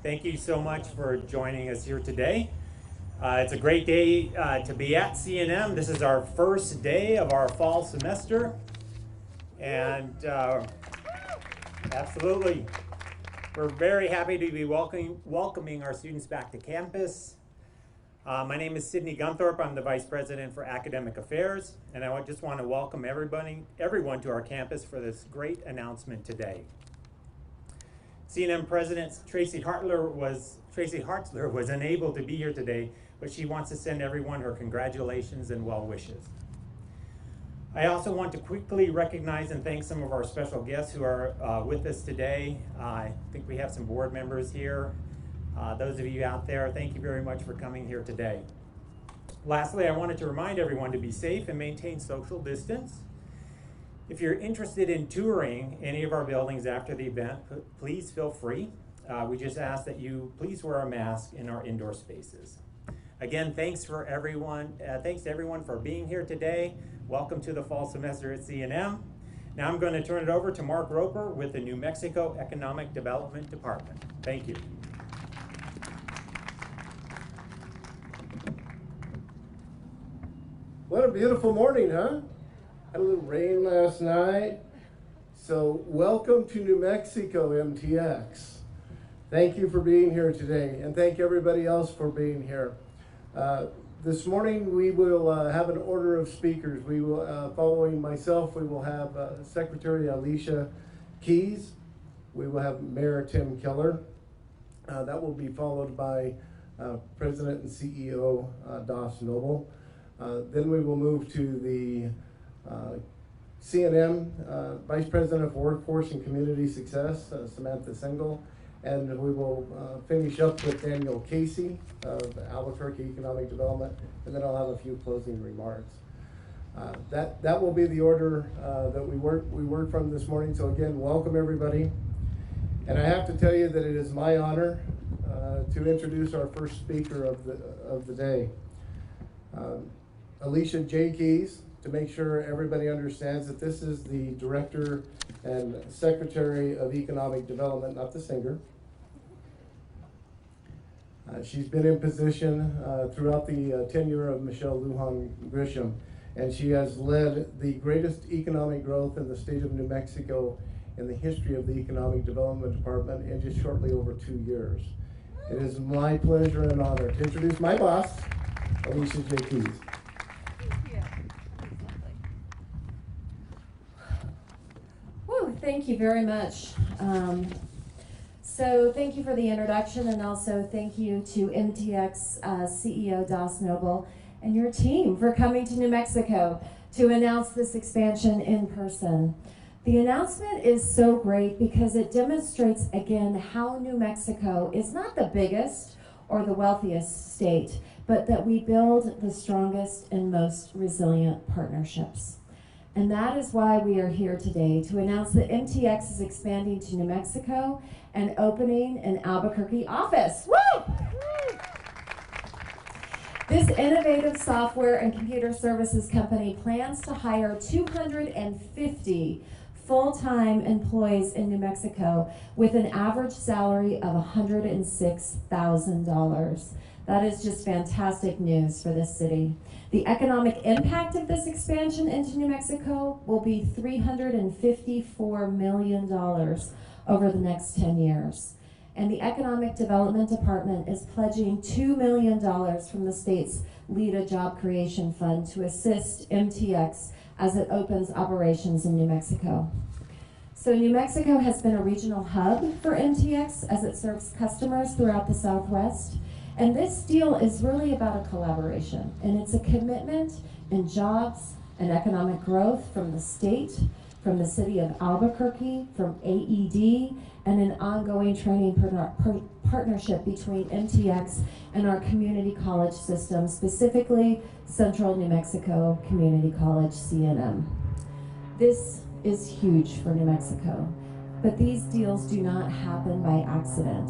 Thank you so much for joining us here today. It's a great day to be at CNM. This is our first day of our fall semester. And absolutely, we're very happy to be welcoming our students back to campus. My name is Sydney Gunthorpe. I'm the Vice President for Academic Affairs, and I just want to welcome everyone to our campus for this great announcement today. CNM President Tracy Hartzler was unable to be here today, but she wants to send everyone her congratulations and well wishes. I also want to quickly recognize and thank some of our special guests who are with us today. I think we have some board members here. Those of you out there, thank you very much for coming here today. Lastly, I wanted to remind everyone to be safe and maintain social distance. If you're interested in touring any of our buildings after the event, please feel free. We just ask that you please wear a mask in our indoor spaces. Again, thanks to everyone for being here today. Welcome to the fall semester at CNM. Now I'm going to turn it over to Mark Roper with the New Mexico Economic Development Department. Thank you. What a beautiful morning, huh? Had a little rain last night. So welcome to New Mexico, MTX. Thank you for being here today, and thank everybody else for being here. This morning we will have an order of speakers. We will, following myself, we will have Secretary Alicia Keys. We will have Mayor Tim Keller. That will be followed by President and CEO Doss Noble. Then we will move to the CNM Vice President of Workforce and Community Success, Samantha Sengel, and we will finish up with Daniel Casey of Albuquerque Economic Development, and then I'll have a few closing remarks. That will be the order that we work from this morning. So again, welcome everybody, and I have to tell you that it is my honor to introduce our first speaker of the day, Alicia J. Keys. To make sure everybody understands that this is the Director and Secretary of Economic Development, not the singer. She's been in position throughout the tenure of Michelle Lujan Grisham, and she has led the greatest economic growth in the state of New Mexico in the history of the Economic Development Department in just shortly over 2 years. It is my pleasure and honor to introduce my boss, Alicia J. Keys. Thank you very much. So thank you for the introduction, and also thank you to MTX CEO Doss Noble and your team for coming to New Mexico to announce this expansion in person. The announcement is so great because it demonstrates again how New Mexico is not the biggest or the wealthiest state, but that we build the strongest and most resilient partnerships. And that is why we are here today, to announce that MTX is expanding to New Mexico and opening an Albuquerque office. Woo! This innovative software and computer services company plans to hire 250 full-time employees in New Mexico with an average salary of $106,000. That is just fantastic news for this city. The economic impact of this expansion into New Mexico will be $354 million over the next 10 years. And the Economic Development Department is pledging $2 million from the state's LEDA Job Creation Fund to assist MTX as it opens operations in New Mexico. So New Mexico has been a regional hub for MTX as it serves customers throughout the Southwest. And this deal is really about a collaboration, and it's a commitment in jobs and economic growth from the state, from the city of Albuquerque, from AED, and an ongoing training partnership between MTX and our community college system, specifically Central New Mexico Community College, CNM. This is huge for New Mexico, but these deals do not happen by accident.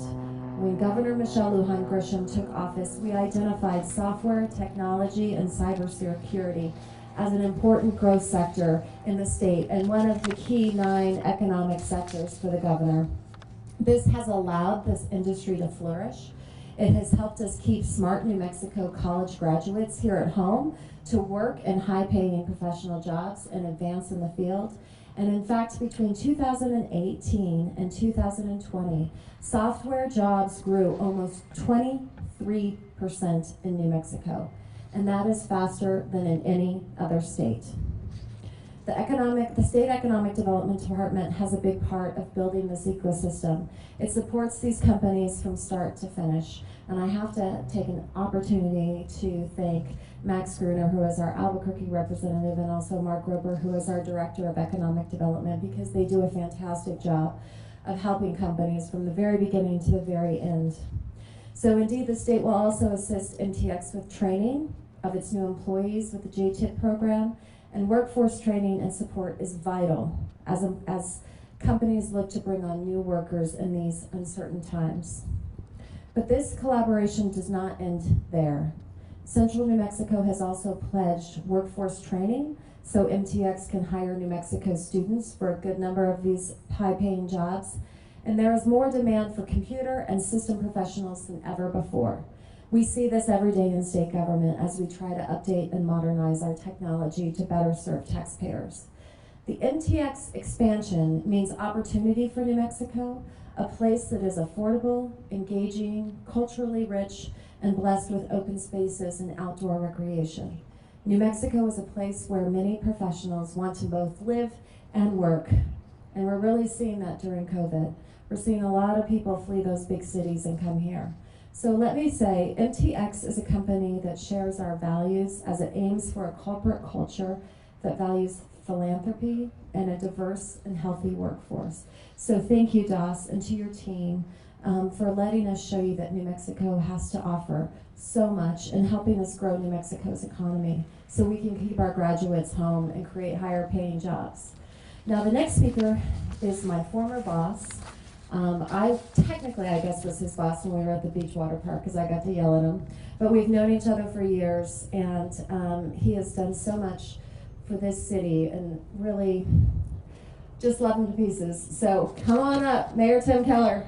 When Governor Michelle Lujan Grisham took office, we identified software, technology, and cybersecurity as an important growth sector in the state and one of the key 9 economic sectors for the governor. This has allowed this industry to flourish. It has helped us keep smart New Mexico college graduates here at home to work in high-paying professional jobs and advance in the field. And in fact, between 2018 and 2020, software jobs grew almost 23% in New Mexico, and that is faster than in any other state. The State Economic Development Department has a big part of building this ecosystem. It supports these companies from start to finish. And I have to take an opportunity to thank Max Gruner, who is our Albuquerque representative, and also Mark Roper, who is our Director of Economic Development, because they do a fantastic job of helping companies from the very beginning to the very end. So indeed, the state will also assist MTX with training of its new employees with the JTIP program, and workforce training and support is vital as companies look to bring on new workers in these uncertain times. But this collaboration does not end there. Central New Mexico has also pledged workforce training so MTX can hire New Mexico students for a good number of these high-paying jobs. And there is more demand for computer and system professionals than ever before. We see this every day in state government as we try to update and modernize our technology to better serve taxpayers. The MTX expansion means opportunity for New Mexico, a place that is affordable, engaging, culturally rich, and blessed with open spaces and outdoor recreation. New Mexico is a place where many professionals want to both live and work, and we're really seeing that during COVID. We're seeing a lot of people flee those big cities and come here. So let me say, MTX is a company that shares our values as it aims for a corporate culture that values philanthropy and a diverse and healthy workforce. So thank you, DOS, and to your team for letting us show you that New Mexico has to offer so much and helping us grow New Mexico's economy so we can keep our graduates home and create higher paying jobs. Now the next speaker is my former boss. I technically, I guess, was his boss when we were at the beach water park because I got to yell at him. But we've known each other for years, and he has done so much for this city and really just love him to pieces. So come on up, Mayor Tim Keller.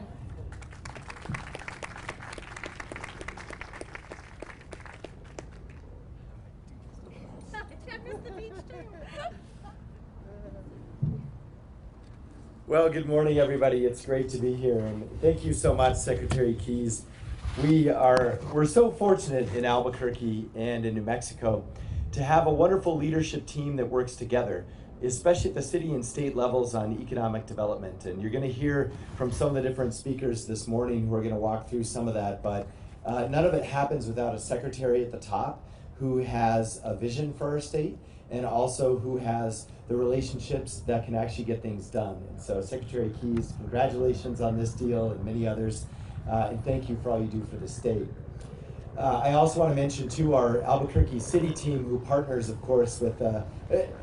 Well, good morning, everybody. It's great to be here, and thank you so much, Secretary Keys. We're so fortunate in Albuquerque and in New Mexico to have a wonderful leadership team that works together, especially at the city and state levels on economic development. And you're going to hear from some of the different speakers this morning who are going to walk through some of that, but none of it happens without a secretary at the top who has a vision for our state and also who has the relationships that can actually get things done. And so Secretary Keys, congratulations on this deal and many others, and thank you for all you do for the state. I also want to mention too our Albuquerque City team who partners, of course, with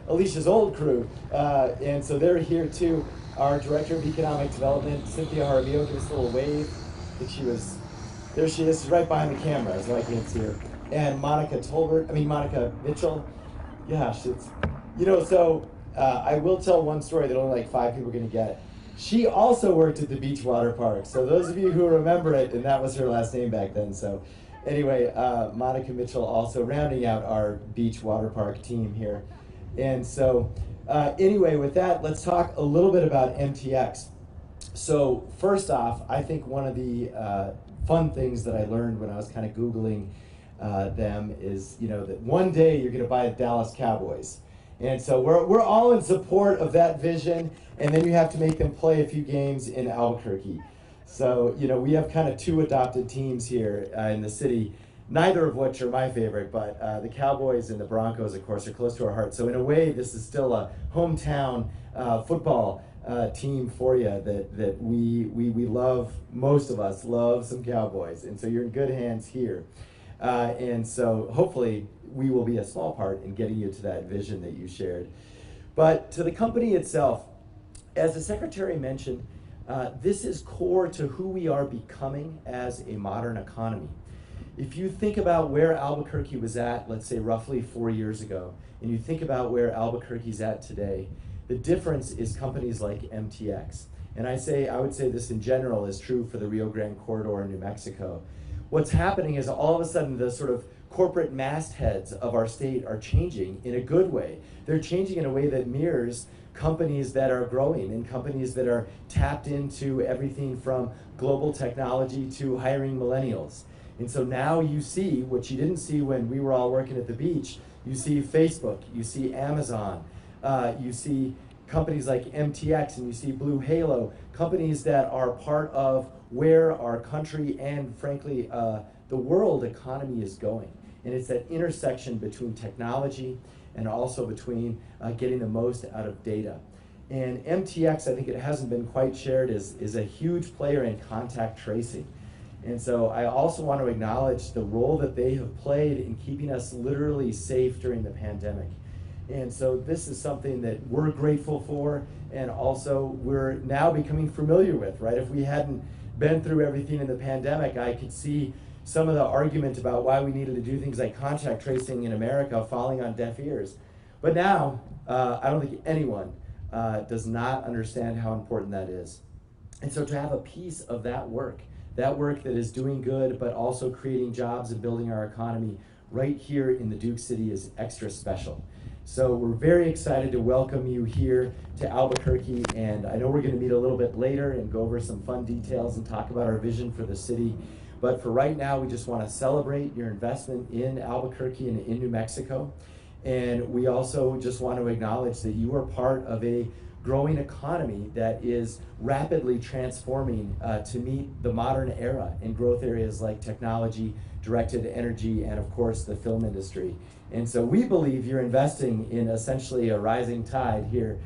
Alicia's old crew, and so they're here too. Our Director of Economic Development, Cynthia Jaramillo, give us a little wave. I think there she is, she's right behind the camera, so I can't see her. And Monica Mitchell. Yeah, I will tell one story that only like 5 people are going to get. She also worked at the beach water park. So those of you who remember it, and that was her last name back then. So anyway, Monica Mitchell also rounding out our beach water park team here. And so anyway, with that, let's talk a little bit about MTX. So first off, I think one of the fun things that I learned when I was kind of Googling them is, that one day you're going to buy the Dallas Cowboys. And so we're all in support of that vision, and then you have to make them play a few games in Albuquerque. So, we have kind of 2 adopted teams here in the city, neither of which are my favorite, but the Cowboys and the Broncos, of course, are close to our heart. So in a way, this is still a hometown football team for you that we love. Most of us love some Cowboys, and so you're in good hands here. And so hopefully we will be a small part in getting you to that vision that you shared. But to the company itself, as the Secretary mentioned, this is core to who we are becoming as a modern economy. If you think about where Albuquerque was at, let's say roughly 4 years ago, and you think about where Albuquerque's at today, the difference is companies like MTX. And I would say this in general is true for the Rio Grande corridor in New Mexico. What's happening is all of a sudden the sort of corporate mastheads of our state are changing in a good way. They're changing in a way that mirrors companies that are growing and companies that are tapped into everything from global technology to hiring millennials. And so now you see what you didn't see when we were all working at the beach. You see Facebook, you see Amazon, you see companies like MTX, and you see Blue Halo, companies that are part of where our country and frankly the world economy is going. And it's that intersection between technology and also between getting the most out of data. And MTX, I think it hasn't been quite shared, is a huge player in contact tracing. And so I also want to acknowledge the role that they have played in keeping us literally safe during the pandemic. And so this is something that we're grateful for, and also we're now becoming familiar with, right? If we hadn't been through everything in the pandemic, I could see some of the argument about why we needed to do things like contact tracing in America falling on deaf ears. But now, I don't think anyone does not understand how important that is. And so to have a piece of that work that is doing good, but also creating jobs and building our economy right here in the Duke City is extra special. So we're very excited to welcome you here to Albuquerque, and I know we're gonna meet a little bit later and go over some fun details and talk about our vision for the city. But for right now, we just wanna celebrate your investment in Albuquerque and in New Mexico. And we also just want to acknowledge that you are part of a growing economy that is rapidly transforming to meet the modern era in growth areas like technology, directed energy, and of course the film industry. And so we believe you're investing in essentially a rising tide here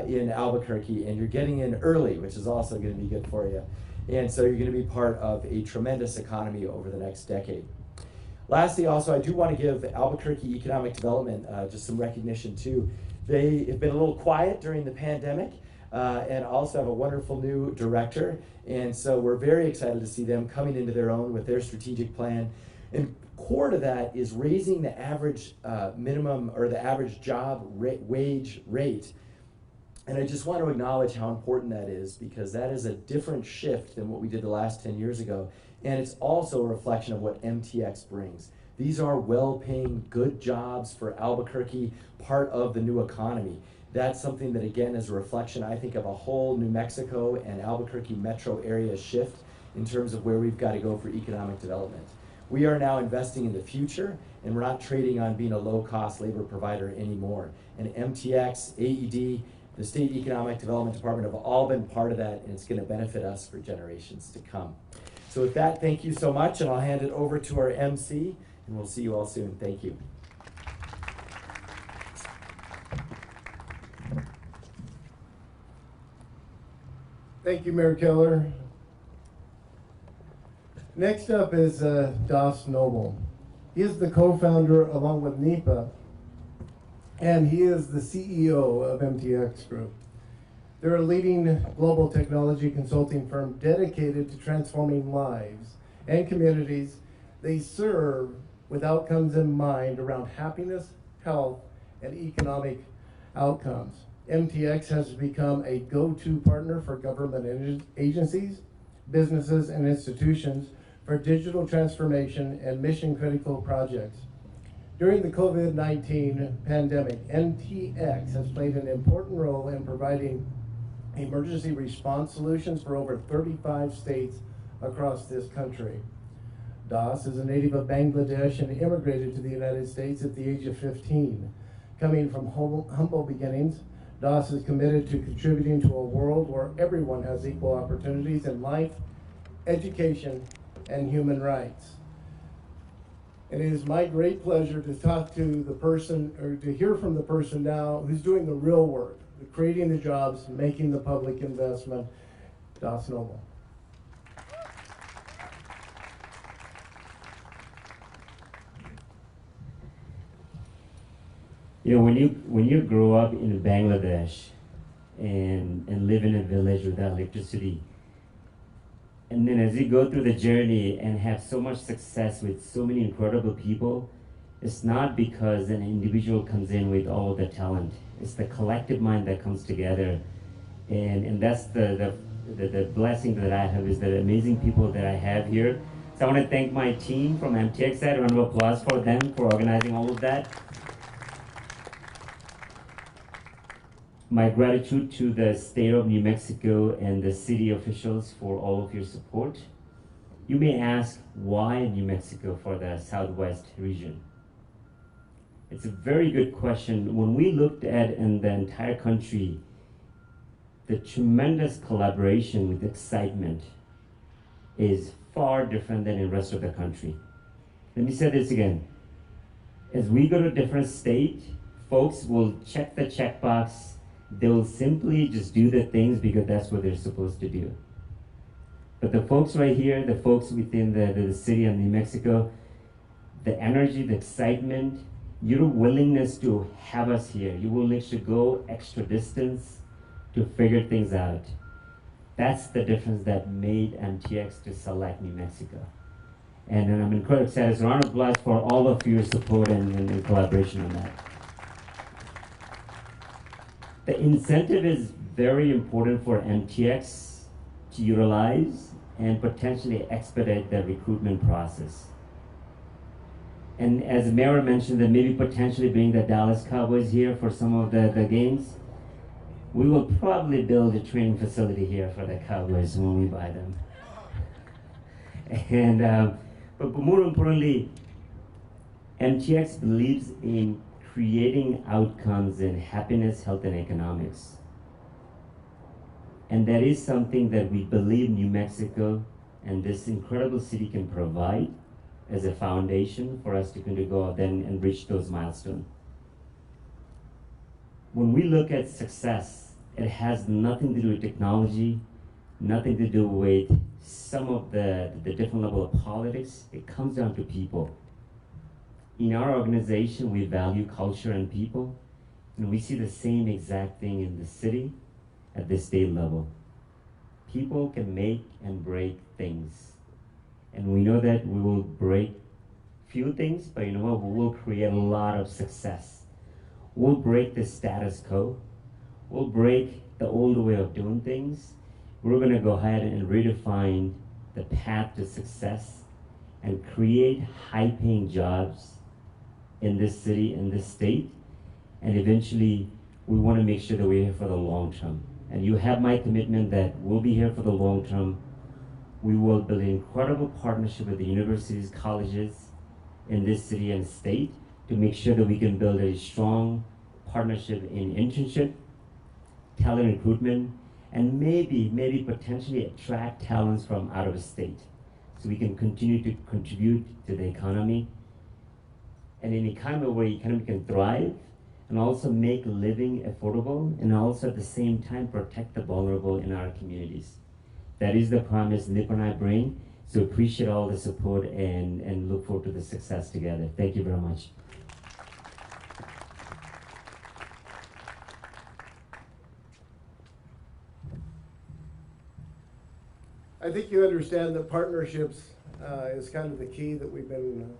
in Albuquerque, and you're getting in early, which is also going to be good for you. And so you're going to be part of a tremendous economy over the next decade. Lastly, also, I do want to give Albuquerque Economic Development just some recognition too. They have been a little quiet during the pandemic and also have a wonderful new director. And so we're very excited to see them coming into their own with their strategic plan. And core to that is raising the average minimum or the average job wage rate. And I just want to acknowledge how important that is, because that is a different shift than what we did the last 10 years ago. And it's also a reflection of what MTX brings. These are well-paying, good jobs for Albuquerque, part of the new economy. That's something that, again, is a reflection, I think, of a whole New Mexico and Albuquerque metro area shift in terms of where we've got to go for economic development. We are now investing in the future, and we're not trading on being a low-cost labor provider anymore. And MTX, AED, the State Economic Development Department have all been part of that, and it's going to benefit us for generations to come. So with that, thank you so much, and I'll hand it over to our MC, and we'll see you all soon. Thank you. Thank you, Mayor Keller. Next up is Das Noble. He is the co-founder along with NEPA, and he is the CEO of MTX Group. They're a leading global technology consulting firm dedicated to transforming lives and communities they serve with outcomes in mind around happiness, health, and economic outcomes. MTX has become a go-to partner for government agencies, businesses, and institutions for digital transformation and mission-critical projects. During the COVID-19 pandemic, MTX has played an important role in providing emergency response solutions for over 35 states across this country. Das is a native of Bangladesh and immigrated to the United States at the age of 15. Coming from humble beginnings, Das is committed to contributing to a world where everyone has equal opportunities in life, education, and human rights. And it is my great pleasure to talk to the person, or to hear from the person now who's doing the real work, creating the jobs, making the public investment, Das Noble. You know, when you grow up in Bangladesh and live in a village without electricity, and then as you go through the journey and have so much success with so many incredible people, it's not because an individual comes in with all the talent. It's the collective mind that comes together. And that's the the blessing that I have is the amazing people that I have here. So I want to thank my team from MTX side. Round of applause for them for organizing all of that. My gratitude to the state of New Mexico and the city officials for all of your support. You may ask, why New Mexico for the Southwest region? It's a very good question. When we looked at in the entire country, the tremendous collaboration with excitement is far different than in the rest of the country. Let me say this again. As we go to a different state, folks will check the checkbox. They will simply just do the things because that's what they're supposed to do. But the folks right here, the folks within the city of New Mexico, the energy, the excitement, your willingness to have us here, your willingness to go extra distance to figure things out. That's the difference that made MTX to select New Mexico. And I'm incredibly excited. So round of applause for all of your support and collaboration on that. The incentive is very important for MTX to utilize and potentially expedite the recruitment process. And as the mayor mentioned, that maybe potentially bring the Dallas Cowboys here for some of the games. We will probably build a training facility here for the Cowboys when we buy them. And but more importantly, MTX believes in creating outcomes in happiness, health, and economics. And that is something that we believe New Mexico and this incredible city can provide as a foundation for us to go out then and reach those milestones. When we look at success, it has nothing to do with technology, nothing to do with some of the different level of politics. It comes down to people. In our organization, we value culture and people, and we see the same exact thing in the city at the state level. People can make and break things. And we know that we will break few things, but you know what? We will create a lot of success. We'll break the status quo. We'll break the old way of doing things. We're gonna go ahead and redefine the path to success and create high-paying jobs in this city, in this state. And eventually, we wanna make sure that we're here for the long term. And you have my commitment that we'll be here for the long term. We will build an incredible partnership with the universities, colleges in this city and state to make sure that we can build a strong partnership in internship, talent recruitment, and maybe potentially attract talents from out of state so we can continue to contribute to the economy. And in an economy where the economy can thrive and also make living affordable and also at the same time protect the vulnerable in our communities. That is the promise Nip and I bring. So appreciate all the support and look forward to the success together. Thank you very much. I think you understand that partnerships is kind of the key that we've been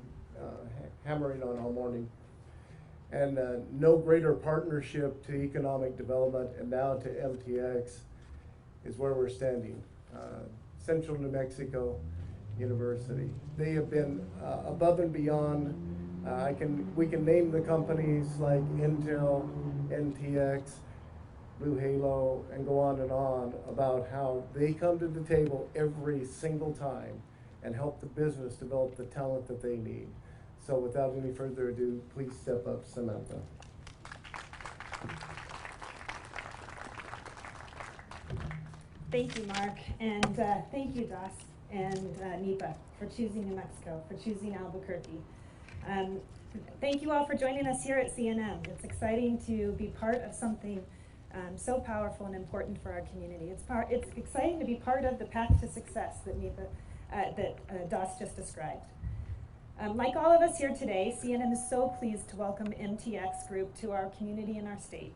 hammering on all morning. And no greater partnership to economic development and now to MTX is where we're standing. Central New Mexico University. They have been above and beyond. We can name the companies like Intel, NTX, Blue Halo, and go on about how they come to the table every single time and help the business develop the talent that they need. So without any further ado, please step up, Samantha. Thank you, Mark, and thank you, Das and NEPA, for choosing New Mexico, for choosing Albuquerque. Thank you all for joining us here at CNM. It's exciting to be part of something so powerful and important for our community. It's exciting to be part of the path to success that NEPA, that Das just described. Like all of us here today, CNM is so pleased to welcome MTX Group to our community and our state.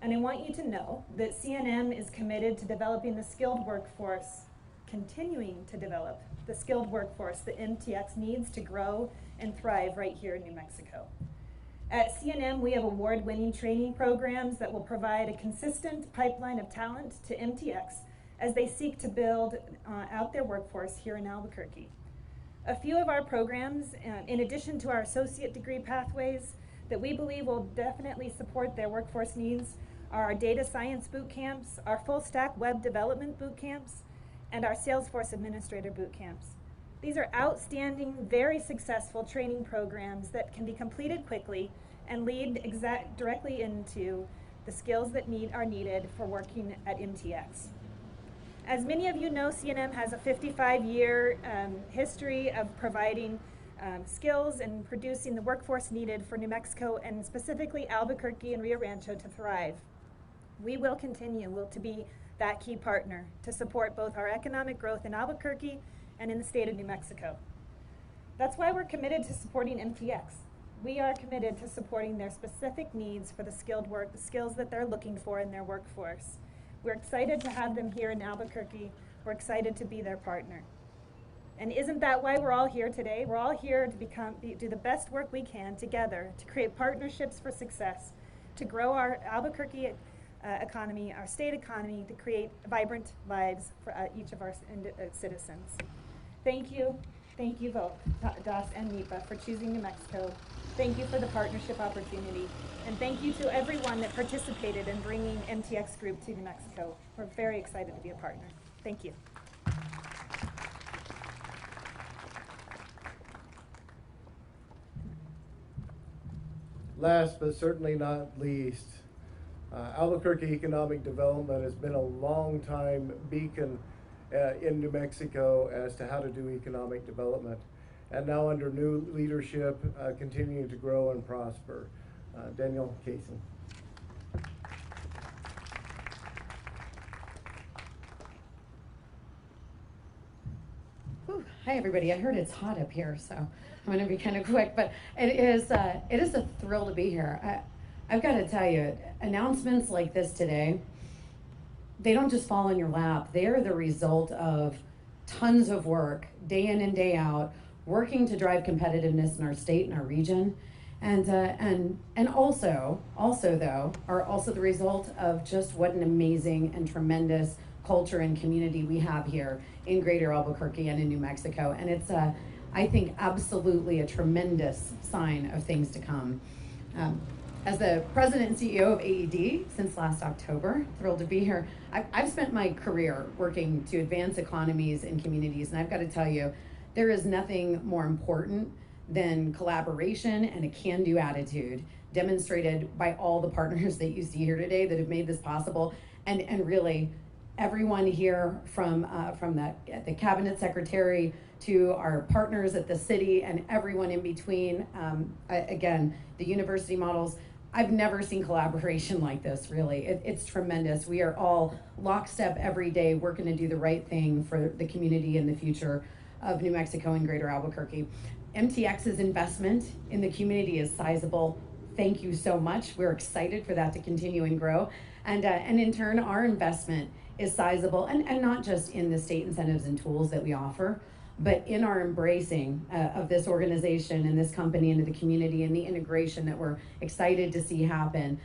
And I want you to know that CNM is committed to developing the skilled workforce, continuing to develop the skilled workforce that MTX needs to grow and thrive right here in New Mexico. At CNM, we have award-winning training programs that will provide a consistent pipeline of talent to MTX as they seek to build out their workforce here in Albuquerque. A few of our programs, in addition to our associate degree pathways, that we believe will definitely support their workforce needs are our data science boot camps, our full stack web development boot camps, and our Salesforce administrator boot camps. These are outstanding, very successful training programs that can be completed quickly and lead directly into the skills that are needed for working at MTX. As many of you know, CNM has a 55-year history of providing skills and producing the workforce needed for New Mexico and specifically Albuquerque and Rio Rancho to thrive. We will continue to be that key partner to support both our economic growth in Albuquerque and in the state of New Mexico. That's why we're committed to supporting MTX. We are committed to supporting their specific needs for the skills that they're looking for in their workforce. We're excited to have them here in Albuquerque. We're excited to be their partner. And isn't that why we're all here today? We're all here to do the best work we can together to create partnerships for success, to grow our Albuquerque economy, our state economy, to create vibrant lives for each of our citizens. Thank you. Thank you both, Das and NEPA, for choosing New Mexico. Thank you for the partnership opportunity. And thank you to everyone that participated in bringing MTX Group to New Mexico. We're very excited to be a partner. Thank you. Last but certainly not least, Albuquerque Economic Development has been a long time beacon in New Mexico as to how to do economic development. And now under new leadership, continuing to grow and prosper. Daniel Casey. Hi everybody, I heard it's hot up here, so I'm going to be kind of quick, but it is a thrill to be here. I've got to tell you, announcements like this today, they don't just fall in your lap. They are the result of tons of work, day in and day out, working to drive competitiveness in our state and our region, and also though are also the result of just what an amazing and tremendous culture and community we have here in Greater Albuquerque and in New Mexico. And it's, I think, absolutely a tremendous sign of things to come. As the president and CEO of AED since last October, thrilled to be here. I've spent my career working to advance economies and communities, and I've got to tell you, there is nothing more important than collaboration and a can-do attitude demonstrated by all the partners that you see here today that have made this possible, and really everyone here from the cabinet secretary to our partners at the city and everyone in between. Again, the university models. I've never seen collaboration like this, really. It's tremendous. We are all lockstep every day working to do the right thing for the community and the future of New Mexico and Greater Albuquerque. MTX's investment in the community is sizable. Thank you so much. We're excited for that to continue and grow. And in turn, our investment is sizable, and not just in the state incentives and tools that we offer, but in our embracing of this organization and this company into the community and the integration that we're excited to see happen.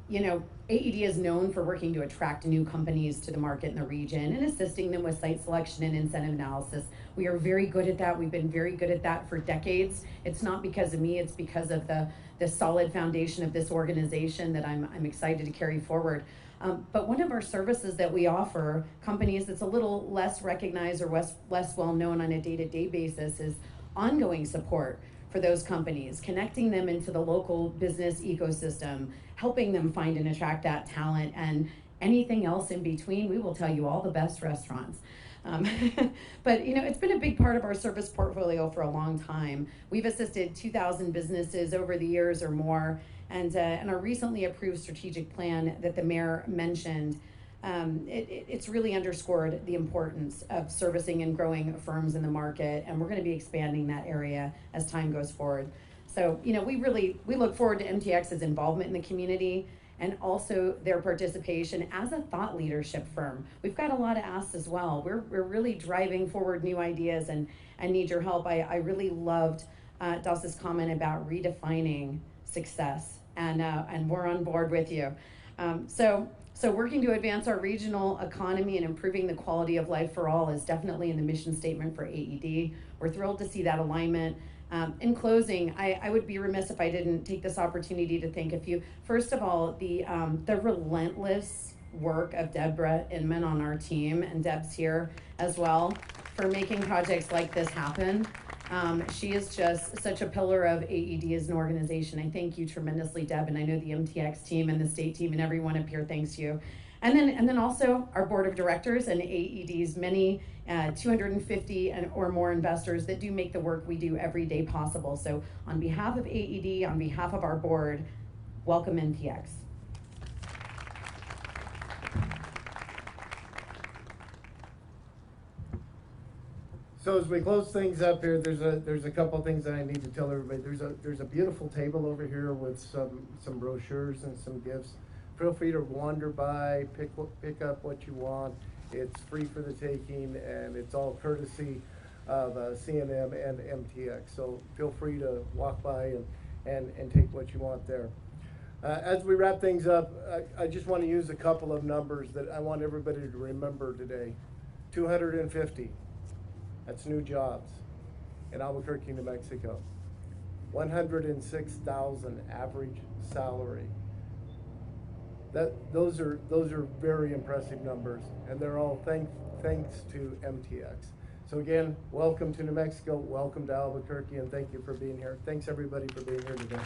You know, AED is known for working to attract new companies to the market in the region and assisting them with site selection and incentive analysis. We are very good at that. We've been very good at that for decades. It's not because of me, it's because of the solid foundation of this organization that I'm excited to carry forward. But one of our services that we offer companies that's a little less recognized or less well known on a day-to-day basis is ongoing support for those companies, connecting them into the local business ecosystem, helping them find and attract that talent, and anything else in between. We will tell you all the best restaurants. But you know, it's been a big part of our service portfolio for a long time. We've assisted 2,000 businesses over the years or more, and our recently approved strategic plan that the mayor mentioned, it's really underscored the importance of servicing and growing firms in the market, and we're going to be expanding that area as time goes forward. So, you know, we look forward to MTX's involvement in the community and also their participation as a thought leadership firm. We've got a lot of asks as well. We're really driving forward new ideas and need your help. I really loved Das's comment about redefining success, and we're on board with you. So So working to advance our regional economy and improving the quality of life for all is definitely in the mission statement for AED. We're thrilled to see that alignment. In closing, I would be remiss if I didn't take this opportunity to thank a few. First of all, the relentless work of Deborah Inman on our team, and Deb's here as well, for making projects like this happen. She is just such a pillar of AED as an organization. I thank you tremendously, Deb, and I know the MTX team and the state team and everyone up here thanks you. And then also our board of directors and AED's many 250 or more investors that do make the work we do every day possible. So on behalf of AED, on behalf of our board, welcome MTX. So as we close things up here, there's a couple things that I need to tell everybody. There's a beautiful table over here with some brochures and some gifts. Feel free to wander by, pick up what you want. It's free for the taking, and it's all courtesy of CNM and MTX. So feel free to walk by and take what you want there. As we wrap things up, I just want to use a couple of numbers that I want everybody to remember today. 250. That's new jobs in Albuquerque, New Mexico. 106,000 average salary. Those are very impressive numbers, and they're all thanks to MTX. So again, welcome to New Mexico, welcome to Albuquerque, and thank you for being here. Thanks everybody for being here today.